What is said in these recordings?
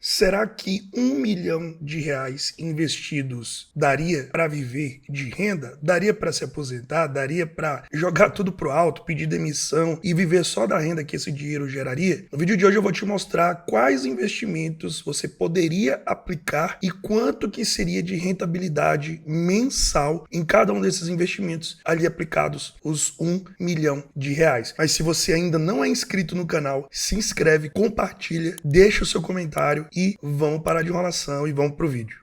Será que R$ 1 milhão investidos daria para viver de renda? Daria para se aposentar? Daria para jogar tudo pro alto, pedir demissão e viver só da renda que esse dinheiro geraria? No vídeo de hoje eu vou te mostrar quais investimentos você poderia aplicar e quanto que seria de rentabilidade mensal em cada um desses investimentos ali aplicados, os R$ 1 milhão. Mas se você ainda não é inscrito no canal, se inscreve, compartilha, deixa o seu comentário e vamos parar de enrolação e vamos pro vídeo.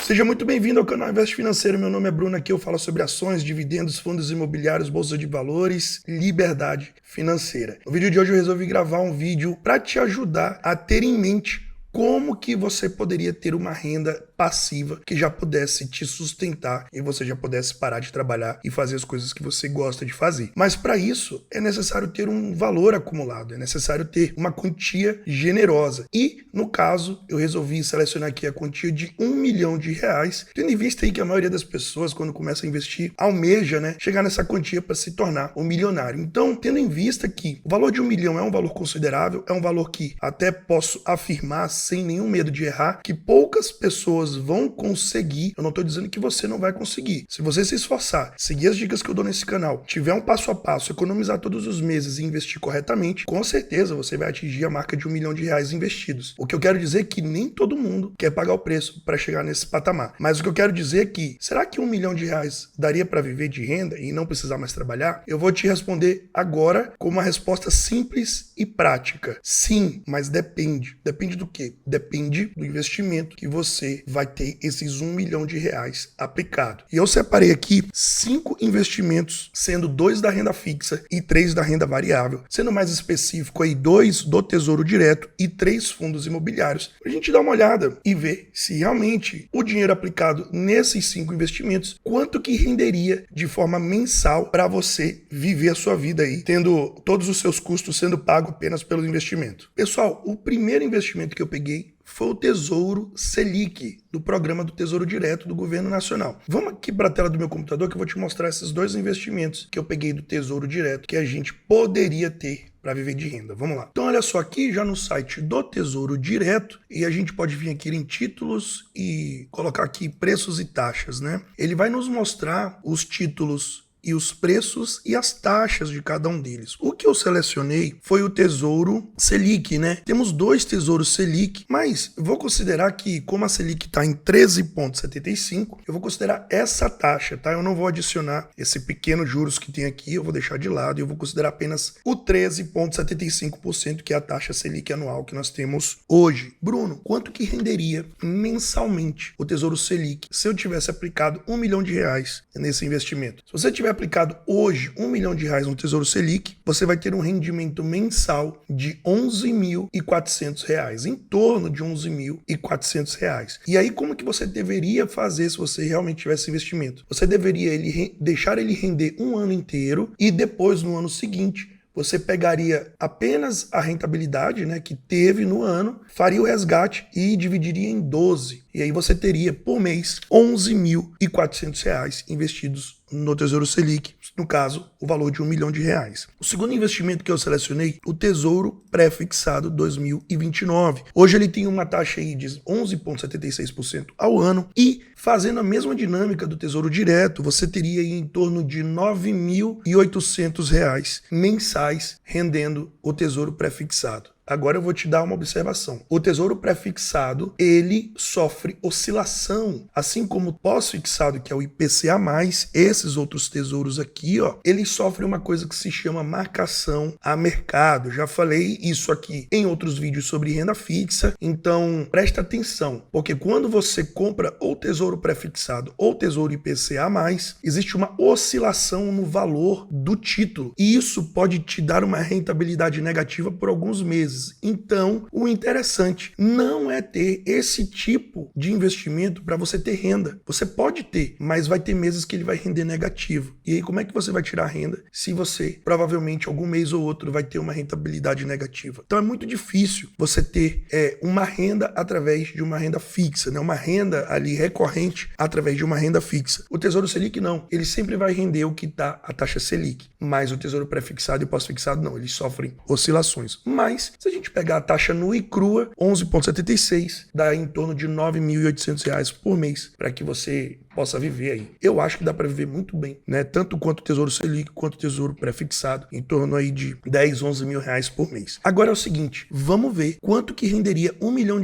Seja muito bem-vindo ao canal Investe Financeiro. Meu nome é Bruno, aqui eu falo sobre ações, dividendos, fundos imobiliários, bolsa de valores, liberdade financeira. No vídeo de hoje eu resolvi gravar um vídeo para te ajudar a ter em mente como que você poderia ter uma renda passiva que já pudesse te sustentar e você já pudesse parar de trabalhar e fazer as coisas que você gosta de fazer. Mas para isso é necessário ter um valor acumulado, é necessário ter uma quantia generosa. E, no caso, eu resolvi selecionar aqui a quantia de R$ 1 milhão, tendo em vista aí que a maioria das pessoas, quando começa a investir, almeja, chegar nessa quantia para se tornar um milionário. Então, tendo em vista que o valor de R$ 1 milhão é um valor considerável, é um valor que até posso afirmar sem nenhum medo de errar, que poucas pessoas vão conseguir. Eu não estou dizendo que você não vai conseguir. Se você se esforçar, seguir as dicas que eu dou nesse canal, tiver um passo a passo, economizar todos os meses e investir corretamente, com certeza você vai atingir a marca de R$ 1 milhão investidos. O que eu quero dizer é que nem todo mundo quer pagar o preço para chegar nesse patamar. Mas o que eu quero dizer é que, será que R$ 1 milhão daria para viver de renda e não precisar mais trabalhar? Eu vou te responder agora com uma resposta simples e prática. Sim, mas depende. Depende do quê? Depende do investimento que você vai ter esses R$ 1 milhão aplicado. E eu separei aqui 5 investimentos, sendo 2 da renda fixa e 3 da renda variável. Sendo mais específico aí, 2 do Tesouro Direto e 3 fundos imobiliários. Pra gente dar uma olhada e ver se realmente o dinheiro aplicado nesses 5 investimentos, quanto que renderia de forma mensal para você viver a sua vida aí, tendo todos os seus custos sendo pagos apenas pelo investimento. Pessoal, o primeiro investimento que eu peguei foi o Tesouro Selic, do programa do Tesouro Direto do Governo Nacional. Vamos aqui para a tela do meu computador que eu vou te mostrar esses 2 investimentos que eu peguei do Tesouro Direto que a gente poderia ter para viver de renda. Vamos lá. Então olha só, aqui já no site do Tesouro Direto, e a gente pode vir aqui em títulos e colocar aqui preços e taxas, Ele vai nos mostrar os títulos e os preços e as taxas de cada um deles. O que eu selecionei foi o Tesouro Selic, Temos 2 Tesouros Selic, mas vou considerar que, como a Selic está em 13,75, eu vou considerar essa taxa, tá? Eu não vou adicionar esse pequeno juros que tem aqui, eu vou deixar de lado e eu vou considerar apenas o 13,75%, que é a taxa Selic anual que nós temos hoje. Bruno, quanto que renderia mensalmente o Tesouro Selic se eu tivesse aplicado R$ 1 milhão nesse investimento? Se você tiver aplicado hoje R$ 1 milhão no Tesouro Selic, você vai ter um rendimento mensal de R$ 11.400, em torno de R$ 11.400. E aí, como que você deveria fazer se você realmente tivesse investimento? Você deveria deixar ele render um ano inteiro e depois, no ano seguinte, você pegaria apenas a rentabilidade que teve no ano, faria o resgate e dividiria em 12. E aí você teria, por mês, R$ 11.400 investidos no Tesouro Selic, no caso, o valor de R$ 1 milhão. O segundo investimento que eu selecionei, o Tesouro Pré-Fixado 2029. Hoje ele tem uma taxa aí de 11,76% ao ano e, fazendo a mesma dinâmica do Tesouro Direto, você teria aí em torno de R$ 9.800 mensais rendendo o Tesouro Pré-Fixado. Agora eu vou te dar uma observação. O Tesouro Pré-Fixado, ele sofre oscilação, assim como o pós-fixado, que é o IPCA+, esses outros tesouros aqui, eles sofrem uma coisa que se chama marcação a mercado. Já falei isso aqui em outros vídeos sobre renda fixa, então presta atenção, porque quando você compra ou Tesouro Pré-Fixado ou Tesouro IPCA+, existe uma oscilação no valor do título, e isso pode te dar uma rentabilidade negativa por alguns meses. meses. Então, o interessante não é ter esse tipo de investimento para você ter renda. Você pode ter, mas vai ter meses que ele vai render negativo. E aí, como é que você vai tirar renda se você, provavelmente, algum mês ou outro, vai ter uma rentabilidade negativa? Então, é muito difícil você ter uma renda através de uma renda fixa, né? Uma renda ali recorrente através de uma renda fixa. O Tesouro Selic não. Ele sempre vai render o que dá a taxa Selic. Mas o Tesouro Pré-fixado e Pós-fixado não. Eles sofrem oscilações. Mas, se a gente pegar a taxa nua e crua, 11,76, dá em torno de R$ 9.800 por mês para que você possa viver aí. Eu acho que dá para viver muito bem, né? Tanto quanto o Tesouro Selic, quanto o Tesouro Pré-fixado, em torno aí de 10, 11 mil reais por mês. Agora é o seguinte, vamos ver quanto que renderia R$ 1 milhão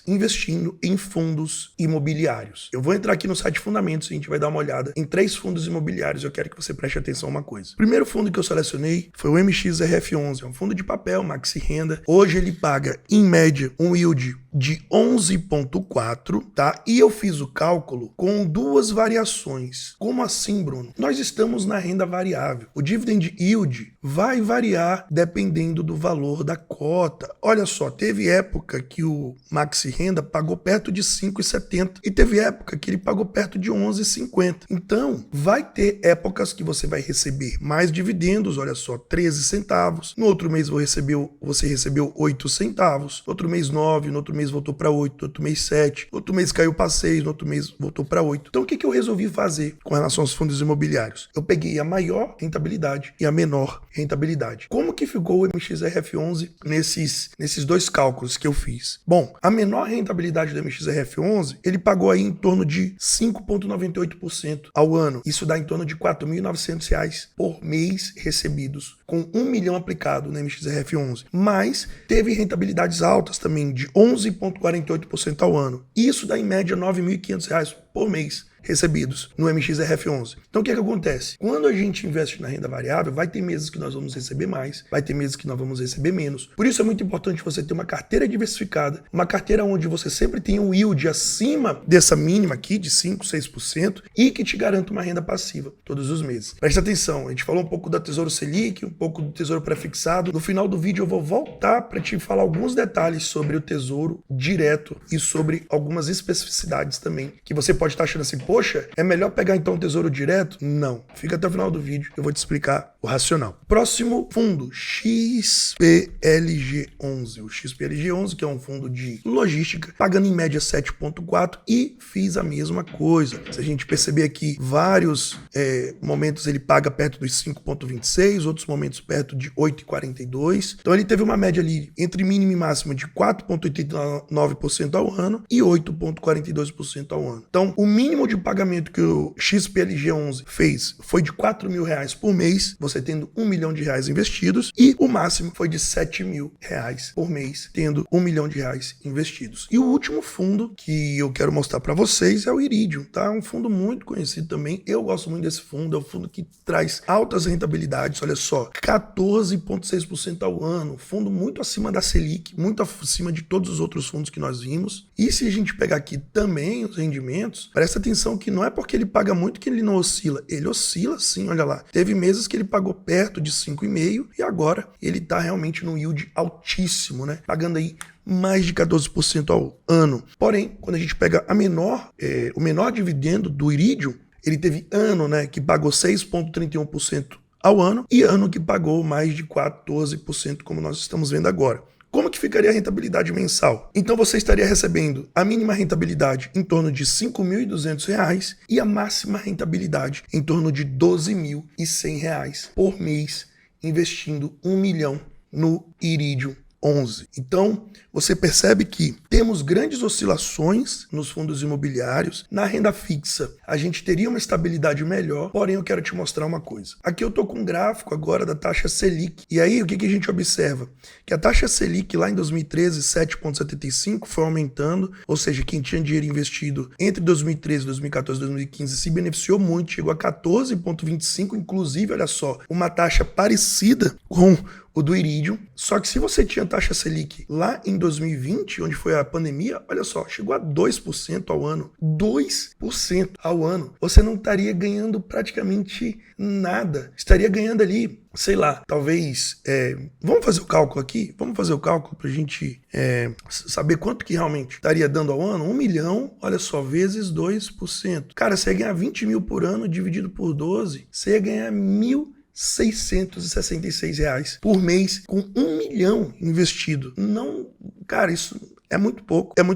investindo em fundos imobiliários. Eu vou entrar aqui no site Fundamentos e a gente vai dar uma olhada em 3 fundos imobiliários. Eu quero que você preste atenção a uma coisa. O primeiro fundo que eu selecionei foi o MXRF11, é um fundo de papel, maxi renda. Hoje ele paga, em média, um yield de 11,4, tá? E eu fiz o cálculo com 2 variações. Como assim, Bruno? Nós estamos na renda variável. O dividend yield vai variar dependendo do valor da cota. Olha só, teve época que o maxi renda pagou perto de 5,70 e teve época que ele pagou perto de 11,50. Então, vai ter épocas que você vai receber mais dividendos, olha só, 13 centavos. No outro mês você recebeu 8 centavos. No outro mês 9, no outro mês voltou para 8, no outro mês 7, no outro mês caiu para 6, no outro mês voltou para 8. Então o que eu resolvi fazer com relação aos fundos imobiliários? Eu peguei a maior rentabilidade e a menor rentabilidade. Como que ficou o MXRF11 nesses 2 cálculos que eu fiz? Bom, a menor rentabilidade do MXRF11, ele pagou aí em torno de 5,98% ao ano. Isso dá em torno de R$ 4.900 por mês recebidos, com 1 milhão aplicado no MXRF11. Mas teve rentabilidades altas também de 11,48% ao ano. Isso dá em média R$ 9.500 por mês recebidos no MXRF11. Então o que acontece? Quando a gente investe na renda variável, vai ter meses que nós vamos receber mais, vai ter meses que nós vamos receber menos. Por isso é muito importante você ter uma carteira diversificada, uma carteira onde você sempre tem um yield acima dessa mínima aqui de 5, 6% e que te garanta uma renda passiva todos os meses. Presta atenção, a gente falou um pouco da Tesouro Selic, um pouco do Tesouro Pré-fixado. No final do vídeo eu vou voltar para te falar alguns detalhes sobre o Tesouro Direto e sobre algumas especificidades também, que você pode estar achando assim, poxa, é melhor pegar então o Tesouro Direto? Não. Fica até o final do vídeo que eu vou te explicar o racional. Próximo fundo, XPLG11. O XPLG11, que é um fundo de logística, pagando em média 7,4 e fiz a mesma coisa. Se a gente perceber aqui, vários momentos ele paga perto dos 5,26, outros momentos perto de 8,42. Então ele teve uma média ali entre mínima e máxima de 4,89% ao ano e 8,42% ao ano. Então o mínimo de pagamento que o XPLG11 fez foi de R$ 4.000 por mês, você tendo R$ 1 milhão investidos, e o máximo foi de R$ 7.000 por mês, tendo R$ 1 milhão investidos. E o último fundo que eu quero mostrar para vocês é o Iridium, tá? Um fundo muito conhecido também, eu gosto muito desse fundo, é um fundo que traz altas rentabilidades, olha só, 14,6% ao ano, fundo muito acima da Selic, muito acima de todos os outros fundos que nós vimos. E se a gente pegar aqui também os rendimentos, presta atenção que não é porque ele paga muito que ele não oscila. Ele oscila sim, olha lá. Teve meses que ele pagou perto de 5,5 e agora ele tá realmente num yield altíssimo, né? Pagando aí mais de 14% ao ano. Porém, quando a gente pega o menor dividendo do Iridium, ele teve ano, né, que pagou 6,31% ao ano e ano que pagou mais de 14%, como nós estamos vendo agora. Como que ficaria a rentabilidade mensal? Então você estaria recebendo a mínima rentabilidade em torno de R$ 5.200 e a máxima rentabilidade em torno de R$ 12.100 por mês, investindo R$ 1 milhão no Iridium 11. Então, você percebe que temos grandes oscilações nos fundos imobiliários. Na renda fixa, a gente teria uma estabilidade melhor, porém eu quero te mostrar uma coisa. Aqui eu tô com um gráfico agora da taxa Selic. E aí, o que a gente observa? Que a taxa Selic lá em 2013, 7,75, foi aumentando, ou seja, quem tinha dinheiro investido entre 2013, 2014 e 2015 se beneficiou muito, chegou a 14,25, inclusive, olha só, uma taxa parecida com o do Iridium. Só que se você tinha taxa Selic lá em 2020, onde foi a pandemia, olha só, chegou a 2% ao ano. 2% ao ano. Você não estaria ganhando praticamente nada. Estaria ganhando ali, sei lá, talvez... vamos fazer o cálculo aqui? Vamos fazer o cálculo pra gente saber quanto que realmente estaria dando ao ano? 1 milhão, olha só, vezes 2%. Cara, você ia ganhar 20 mil por ano dividido por 12, você ia ganhar R$1.666 por mês com 1 milhão investido. Não, cara, isso é muito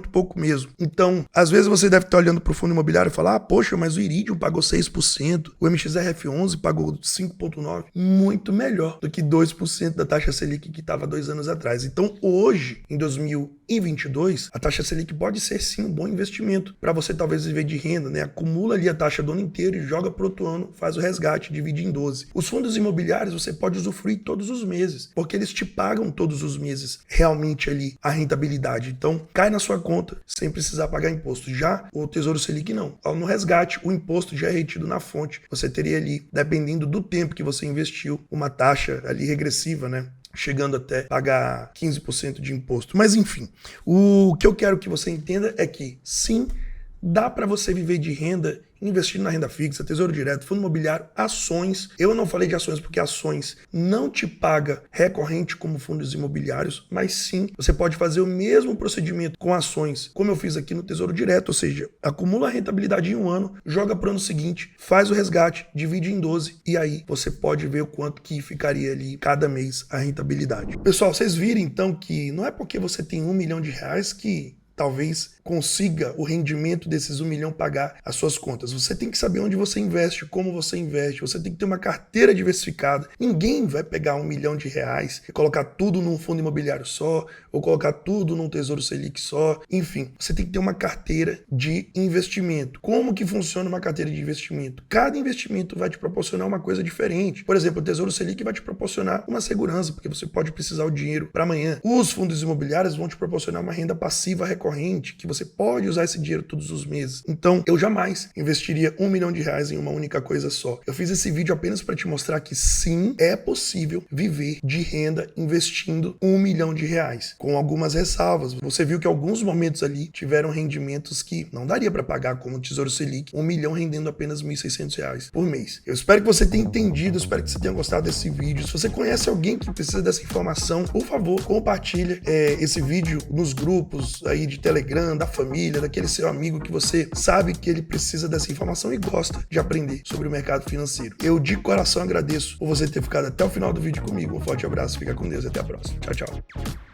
pouco mesmo. Então, às vezes você deve estar olhando para o fundo imobiliário e falar, poxa, mas o Iridium pagou 6%, o MXRF11 pagou 5,9%, muito melhor do que 2% da taxa Selic que estava 2 anos atrás. Então, hoje, em 2022, a taxa Selic pode ser sim um bom investimento para você talvez viver de renda, né? Acumula ali a taxa do ano inteiro e joga para o outro ano, faz o resgate, divide em 12. Os fundos imobiliários você pode usufruir todos os meses, porque eles te pagam todos os meses realmente ali a rentabilidade. Então, cai na sua conta sem precisar pagar imposto. Já o Tesouro Selic não. No resgate, o imposto já é retido na fonte. Você teria ali, dependendo do tempo que você investiu, uma taxa ali regressiva, né? Chegando até pagar 15% de imposto. Mas enfim, o que eu quero que você entenda é que sim, dá para você viver de renda investindo na renda fixa, tesouro direto, fundo imobiliário, ações. Eu não falei de ações porque ações não te paga recorrente como fundos imobiliários, mas sim, você pode fazer o mesmo procedimento com ações, como eu fiz aqui no Tesouro Direto, ou seja, acumula a rentabilidade em um ano, joga para o ano seguinte, faz o resgate, divide em 12 e aí você pode ver o quanto que ficaria ali cada mês a rentabilidade. Pessoal, vocês viram então que não é porque você tem R$1 milhão que talvez consiga o rendimento desses 1 milhão pagar as suas contas. Você tem que saber onde você investe, como você investe, você tem que ter uma carteira diversificada. Ninguém vai pegar R$1 milhão e colocar tudo num fundo imobiliário só, ou colocar tudo num Tesouro Selic só. Enfim, você tem que ter uma carteira de investimento. Como que funciona uma carteira de investimento? Cada investimento vai te proporcionar uma coisa diferente. Por exemplo, o Tesouro Selic vai te proporcionar uma segurança, porque você pode precisar o dinheiro para amanhã. Os fundos imobiliários vão te proporcionar uma renda passiva recorrente, que você pode usar esse dinheiro todos os meses. Então, eu jamais investiria R$1 milhão em uma única coisa só. Eu fiz esse vídeo apenas para te mostrar que sim, é possível viver de renda investindo R$1 milhão, com algumas ressalvas. Você viu que alguns momentos ali tiveram rendimentos que não daria para pagar, como o Tesouro Selic, R$1 milhão rendendo apenas R$1.600 por mês. Eu espero que você tenha entendido, espero que você tenha gostado desse vídeo. Se você conhece alguém que precisa dessa informação, por favor, compartilha esse vídeo nos grupos aí de Telegram, da família, daquele seu amigo que você sabe que ele precisa dessa informação e gosta de aprender sobre o mercado financeiro. Eu de coração agradeço por você ter ficado até o final do vídeo comigo. Um forte abraço, fica com Deus e até a próxima. Tchau, tchau.